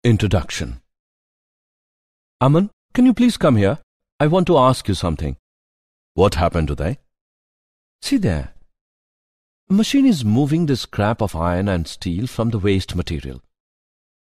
Introduction. Aman, can you please come here? I want to ask you something. What happened today? See there. A machine is moving the scrap of iron and steel from the waste material.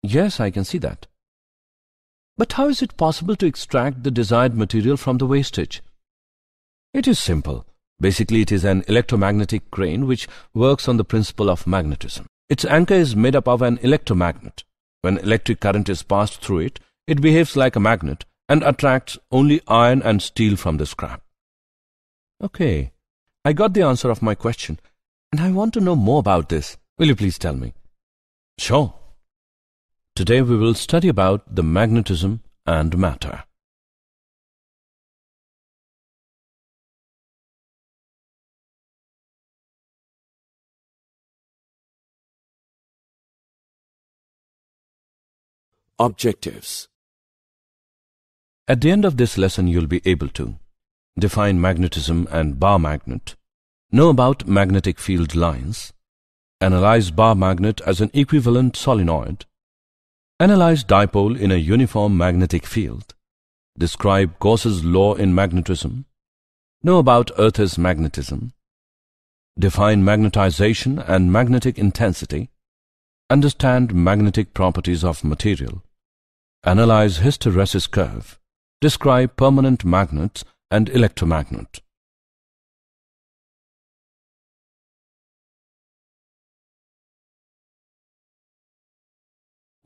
Yes, I can see that. But how is it possible to extract the desired material from the wastage? It is simple. Basically, it is an electromagnetic crane which works on the principle of magnetism. Its anchor is made up of an electromagnet. When electric current is passed through it, it behaves like a magnet and attracts only iron and steel from the scrap. Okay, I got the answer of my question, and I want to know more about this. Will you please tell me? Sure. Today we will study about the magnetism and matter. Objectives. At the end of this lesson, you'll be able to define magnetism and bar magnet, know about magnetic field lines, analyze bar magnet as an equivalent solenoid, analyze dipole in a uniform magnetic field, describe Gauss's law in magnetism, know about Earth's magnetism, define magnetization and magnetic intensity, understand magnetic properties of material, analyze hysteresis curve, describe permanent magnets and electromagnet.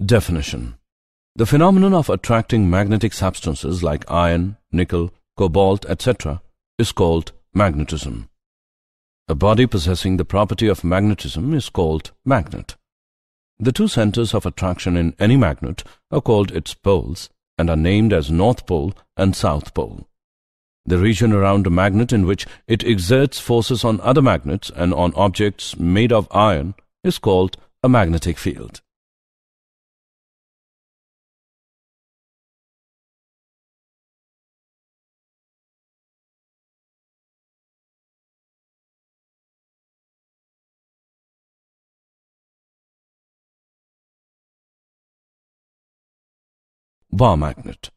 Definition. The phenomenon of attracting magnetic substances like iron, nickel, cobalt, etc. is called magnetism. A body possessing the property of magnetism is called magnet. The two centers of attraction in any magnet are called its poles and are named as North Pole and South Pole. The region around a magnet in which it exerts forces on other magnets and on objects made of iron is called a magnetic field. Bar magnet.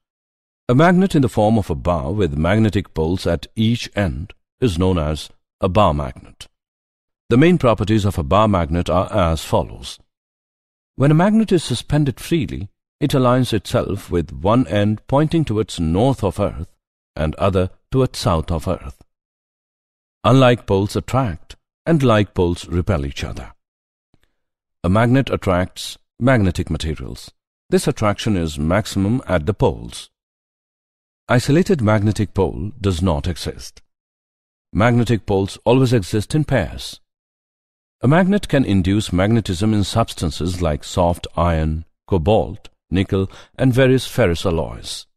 A magnet in the form of a bar with magnetic poles at each end is known as a bar magnet. The main properties of a bar magnet are as follows. When a magnet is suspended freely, it aligns itself with one end pointing towards north of Earth and other towards south of Earth. Unlike poles attract and like poles repel each other. A magnet attracts magnetic materials. This attraction is maximum at the poles. Isolated magnetic pole does not exist. Magnetic poles always exist in pairs. A magnet can induce magnetism in substances like soft iron, cobalt, nickel, and various ferrous alloys.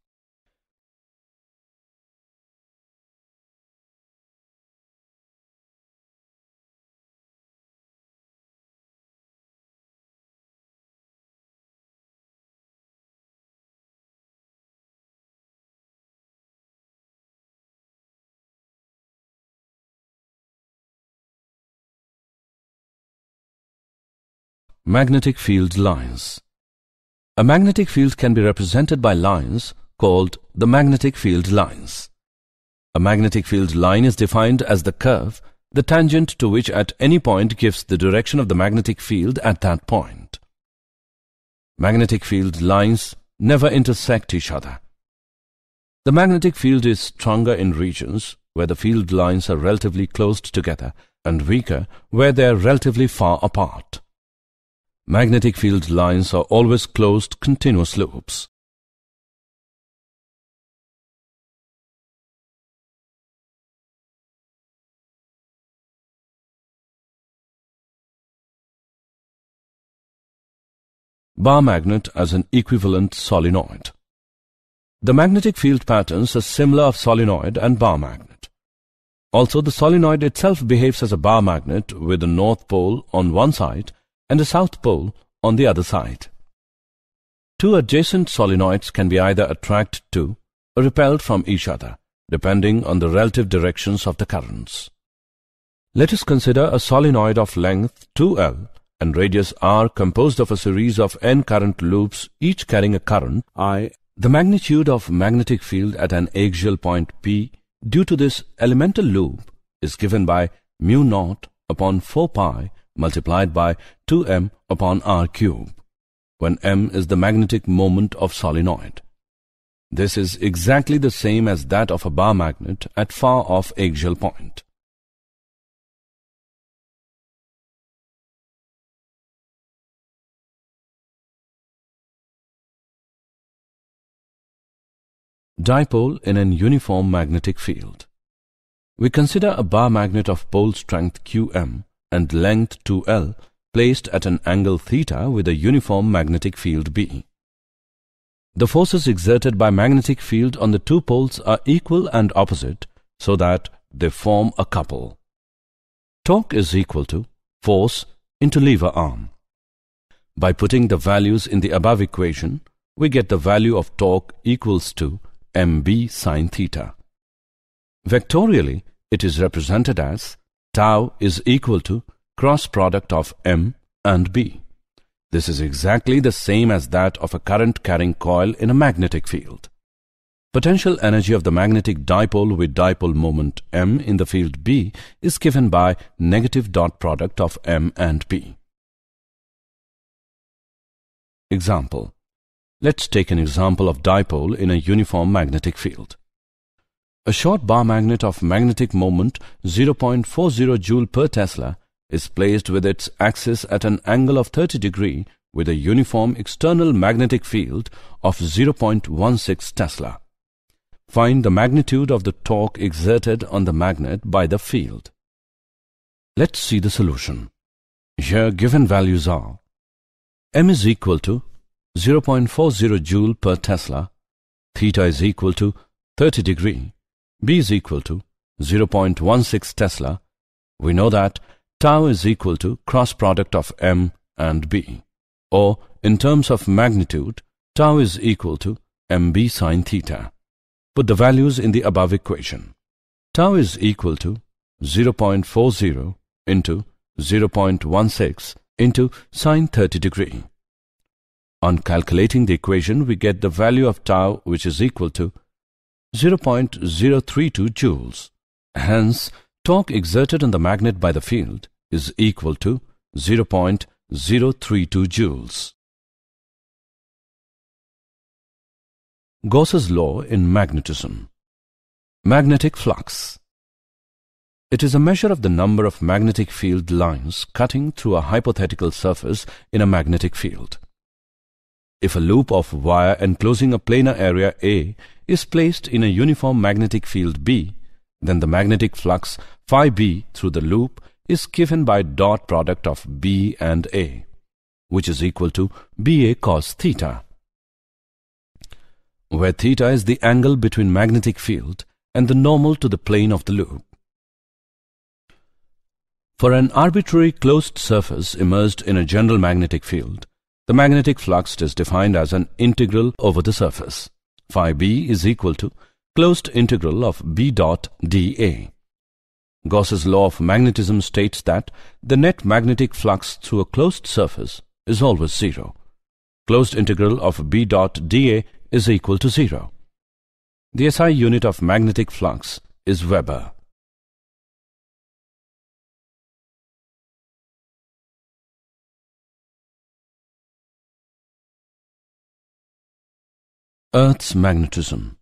Magnetic field lines. A magnetic field can be represented by lines called the magnetic field lines. A magnetic field line is defined as the curve, the tangent to which at any point gives the direction of the magnetic field at that point. Magnetic field lines never intersect each other. The magnetic field is stronger in regions where the field lines are relatively close together and weaker where they are relatively far apart. Magnetic field lines are always closed continuous loops. Bar magnet as an equivalent solenoid. The magnetic field patterns are similar of solenoid and bar magnet. Also, the solenoid itself behaves as a bar magnet with the North Pole on one side and the South Pole on the other side. Two adjacent solenoids can be either attracted to or repelled from each other, depending on the relative directions of the currents. Let us consider a solenoid of length 2L and radius r composed of a series of n current loops, each carrying a current I, the magnitude of magnetic field at an axial point P due to this elemental loop is given by mu naught upon 4 pi multiplied by 2m upon r cube, when m is the magnetic moment of solenoid. This is exactly the same as that of a bar magnet at far off axial point. Dipole in an uniform magnetic field. We consider a bar magnet of pole strength Qm and length 2L placed at an angle theta with a uniform magnetic field B. The forces exerted by magnetic field on the two poles are equal and opposite, so that they form a couple. Torque is equal to force into lever arm. By putting the values in the above equation, we get the value of torque equals to mb sine theta. Vectorially, it is represented as tau is equal to cross product of m and b. This is exactly the same as that of a current-carrying coil in a magnetic field. Potential energy of the magnetic dipole with dipole moment m in the field B is given by negative dot product of m and b. Example. Let's take an example of dipole in a uniform magnetic field. A short bar magnet of magnetic moment 0.40 joule per Tesla is placed with its axis at an angle of 30 degree with a uniform external magnetic field of 0.16 Tesla. Find the magnitude of the torque exerted on the magnet by the field. Let's see the solution. Here given values are: m is equal to 0.40 joule per Tesla, theta is equal to 30 degree, b is equal to 0.16 Tesla. We know that tau is equal to cross product of m and b, or in terms of magnitude, tau is equal to mb sine theta. Put the values in the above equation. Tau is equal to 0.40 into 0.16 into sine 30 degree. On calculating the equation, we get the value of tau, which is equal to 0.032 joules. Hence, torque exerted on the magnet by the field is equal to 0.032 joules. Gauss's law in magnetism. Magnetic flux. It is a measure of the number of magnetic field lines cutting through a hypothetical surface in a magnetic field. If a loop of wire enclosing a planar area A is placed in a uniform magnetic field B, then the magnetic flux phi B through the loop is given by dot product of B and A, which is equal to BA cos theta, where theta is the angle between magnetic field and the normal to the plane of the loop. For an arbitrary closed surface immersed in a general magnetic field, the magnetic flux is defined as an integral over the surface. Phi B is equal to closed integral of B dot dA. Gauss's law of magnetism states that the net magnetic flux through a closed surface is always zero. Closed integral of B dot dA is equal to 0. The SI unit of magnetic flux is Weber. Earth's magnetism.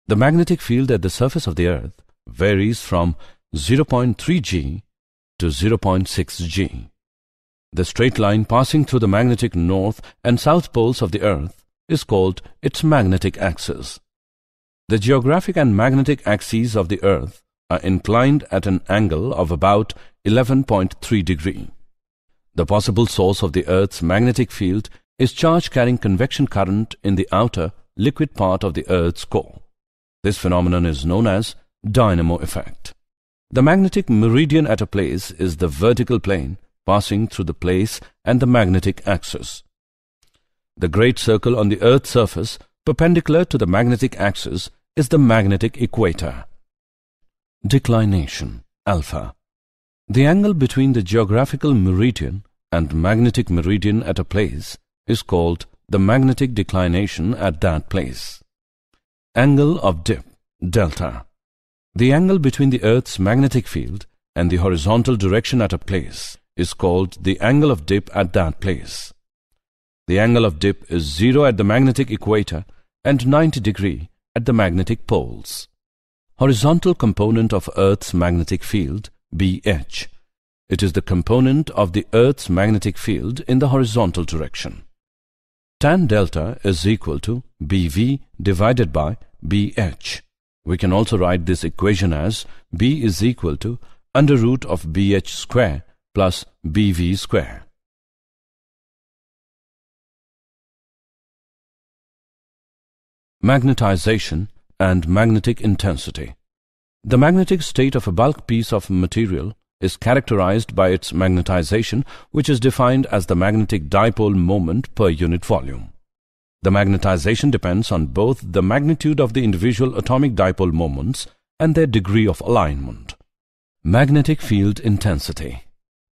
The magnetic field at the surface of the Earth varies from 0.3 G to 0.6 G. The straight line passing through the magnetic north and south poles of the Earth is called its magnetic axis. The geographic and magnetic axes of the Earth are inclined at an angle of about 11.3 degree. The possible source of the Earth's magnetic field is charge-carrying convection current in the outer liquid part of the Earth's core. This phenomenon is known as dynamo effect. The magnetic meridian at a place is the vertical plane passing through the place and the magnetic axis. The great circle on the Earth's surface perpendicular to the magnetic axis is the magnetic equator. Declination alpha. The angle between the geographical meridian and magnetic meridian at a place is called the magnetic declination at that place. Angle of dip, delta. The angle between the Earth's magnetic field and the horizontal direction at a place is called the angle of dip at that place. The angle of dip is 0 at the magnetic equator and 90 degrees at the magnetic poles. Horizontal component of Earth's magnetic field, BH. It is the component of the Earth's magnetic field in the horizontal direction. Tan delta is equal to BV divided by BH. We can also write this equation as B is equal to under root of BH square plus BV square. Magnetization and magnetic intensity. The magnetic state of a bulk piece of material is characterized by its magnetization, which is defined as the magnetic dipole moment per unit volume. The magnetization depends on both the magnitude of the individual atomic dipole moments and their degree of alignment. Magnetic field intensity.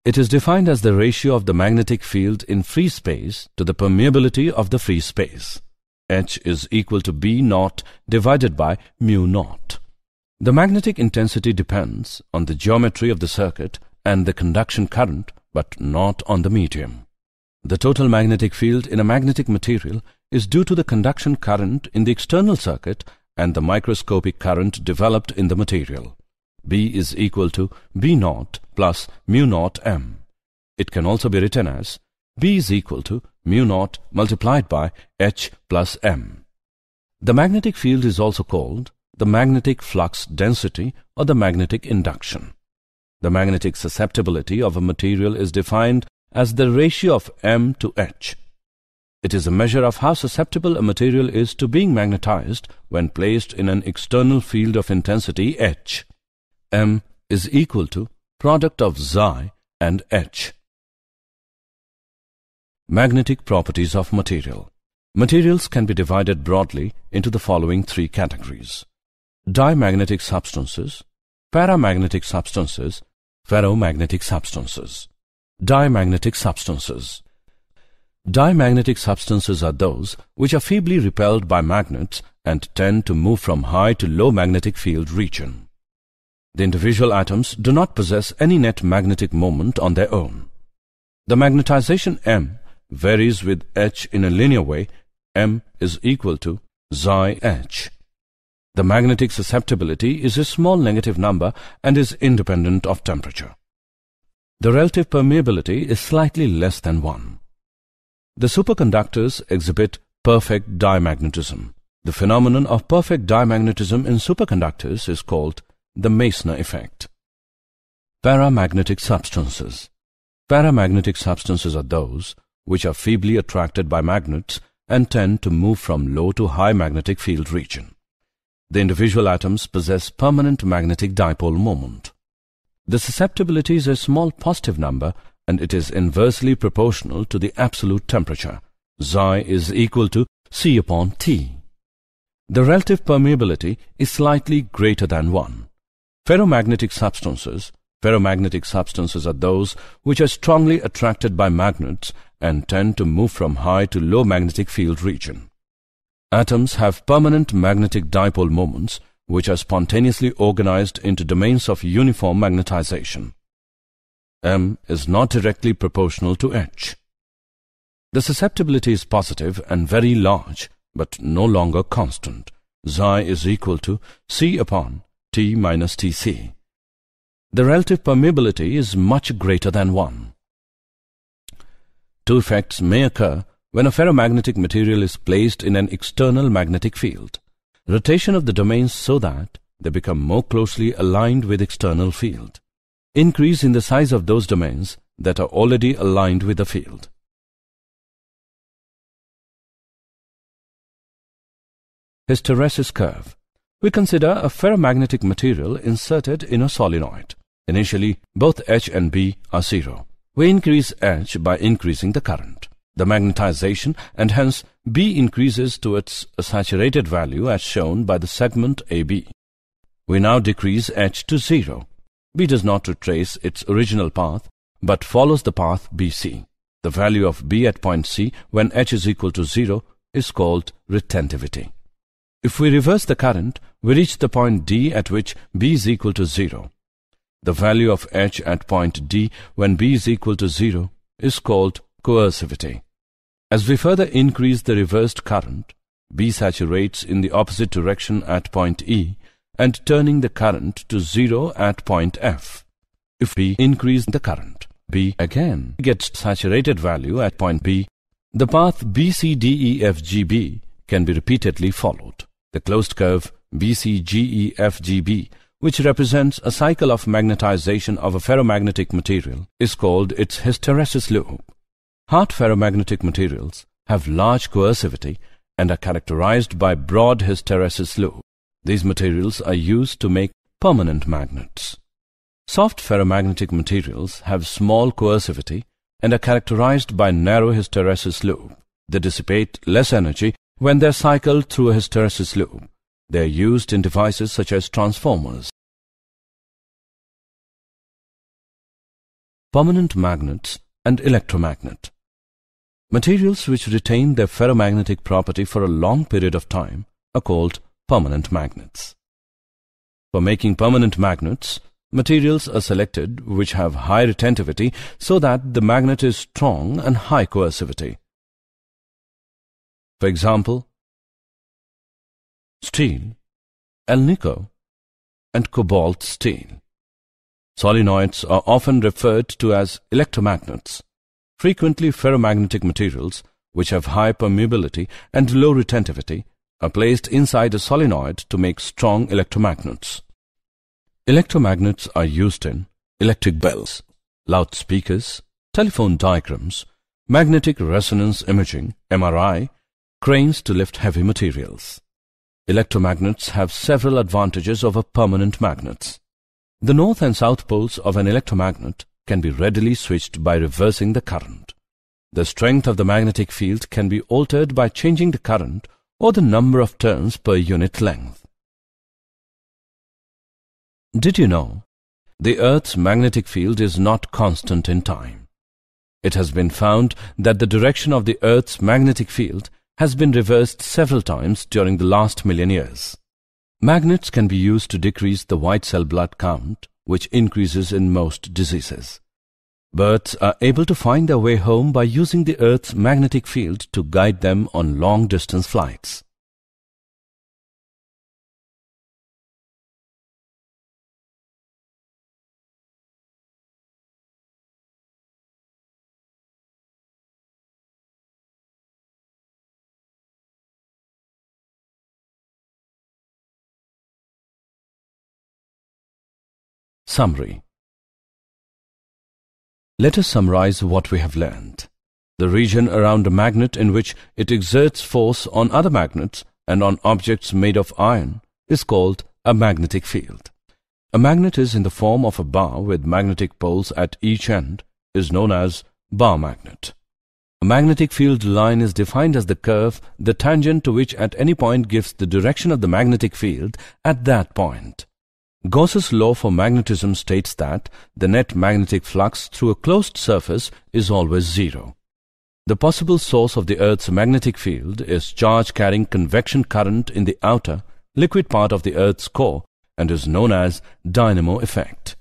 It is defined as the ratio of the magnetic field in free space to the permeability of the free space. H is equal to B naught divided by mu naught. The magnetic intensity depends on the geometry of the circuit and the conduction current, but not on the medium. The total magnetic field in a magnetic material is due to the conduction current in the external circuit and the microscopic current developed in the material. B is equal to B naught plus mu naught M. It can also be written as B is equal to mu naught multiplied by H plus M. The magnetic field is also called the magnetic flux density or the magnetic induction. The magnetic susceptibility of a material is defined as the ratio of M to H. It is a measure of how susceptible a material is to being magnetized when placed in an external field of intensity H. M is equal to product of Xi and H. Magnetic properties of material. Materials can be divided broadly into the following three categories: diamagnetic substances, paramagnetic substances, ferromagnetic substances. Diamagnetic substances. Diamagnetic substances are those which are feebly repelled by magnets and tend to move from high to low magnetic field region. The individual atoms do not possess any net magnetic moment on their own. The magnetization M varies with H in a linear way. M is equal to Xi H. The magnetic susceptibility is a small negative number and is independent of temperature. The relative permeability is slightly less than 1. The superconductors exhibit perfect diamagnetism. The phenomenon of perfect diamagnetism in superconductors is called the Meissner effect. Paramagnetic substances. Paramagnetic substances are those which are feebly attracted by magnets and tend to move from low to high magnetic field region. The individual atoms possess permanent magnetic dipole moment. The susceptibility is a small positive number and it is inversely proportional to the absolute temperature. Xi is equal to C upon T. The relative permeability is slightly greater than 1. Ferromagnetic substances. Ferromagnetic substances are those which are strongly attracted by magnets and tend to move from high to low magnetic field region. Atoms have permanent magnetic dipole moments which are spontaneously organized into domains of uniform magnetization. M is not directly proportional to H. The susceptibility is positive and very large, but no longer constant. Xi is equal to C upon T minus Tc. The relative permeability is much greater than 1. Two effects may occur when a ferromagnetic material is placed in an external magnetic field: rotation of the domains so that they become more closely aligned with external field, increase in the size of those domains that are already aligned with the field. Hysteresis curve. We consider a ferromagnetic material inserted in a solenoid. Initially, both H and B are 0. We increase H by increasing the current. The magnetization and hence B increases to its saturated value as shown by the segment AB. We now decrease H to 0. B does not retrace its original path but follows the path BC. The value of B at point C when H is equal to 0 is called retentivity. If we reverse the current, we reach the point D at which B is equal to 0. The value of H at point D when B is equal to 0 is called coercivity. As we further increase the reversed current, B saturates in the opposite direction at point E and turning the current to 0 at point F. If we increase the current, B again gets saturated value at point B. The path BCDEFGB can be repeatedly followed. The closed curve BCGEFGB, which represents a cycle of magnetization of a ferromagnetic material, is called its hysteresis loop. Hard ferromagnetic materials have large coercivity and are characterized by broad hysteresis loop. These materials are used to make permanent magnets. Soft ferromagnetic materials have small coercivity and are characterized by narrow hysteresis loop. They dissipate less energy when they are cycled through a hysteresis loop. They are used in devices such as transformers. Permanent magnets and electromagnet. Materials which retain their ferromagnetic property for a long period of time are called permanent magnets. For making permanent magnets, materials are selected which have high retentivity so that the magnet is strong and high coercivity. For example, steel, alnico, and cobalt steel. Solenoids are often referred to as electromagnets. Frequently, ferromagnetic materials, which have high permeability and low retentivity, are placed inside a solenoid to make strong electromagnets. Electromagnets are used in electric bells, loudspeakers, telephone diagrams, magnetic resonance imaging, MRI, cranes to lift heavy materials. Electromagnets have several advantages over permanent magnets. The north and south poles of an electromagnet can be readily switched by reversing the current. The strength of the magnetic field can be altered by changing the current or the number of turns per unit length. Did you know? The Earth's magnetic field is not constant in time. It has been found that the direction of the Earth's magnetic field has been reversed several times during the last million years. Magnets can be used to decrease the white cell blood count, which increases in most diseases. Birds are able to find their way home by using the Earth's magnetic field to guide them on long-distance flights. Summary. Let us summarize what we have learned. The region around a magnet in which it exerts force on other magnets and on objects made of iron is called a magnetic field. A magnet is in the form of a bar with magnetic poles at each end is known as bar magnet. A magnetic field line is defined as the curve, the tangent to which at any point gives the direction of the magnetic field at that point. Gauss's law for magnetism states that the net magnetic flux through a closed surface is always zero. The possible source of the Earth's magnetic field is charge-carrying convection current in the outer, liquid part of the Earth's core and is known as dynamo effect.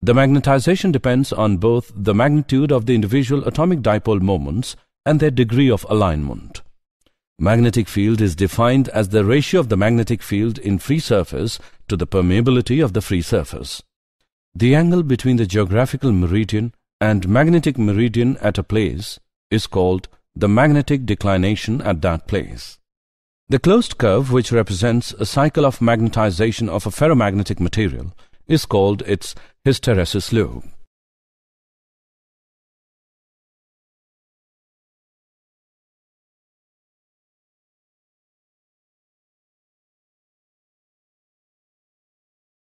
The magnetization depends on both the magnitude of the individual atomic dipole moments and their degree of alignment. Magnetic field is defined as the ratio of the magnetic field in free surface to the permeability of the free surface. The angle between the geographical meridian and magnetic meridian at a place is called the magnetic declination at that place. The closed curve, which represents a cycle of magnetization of a ferromagnetic material, is called its hysteresis loop.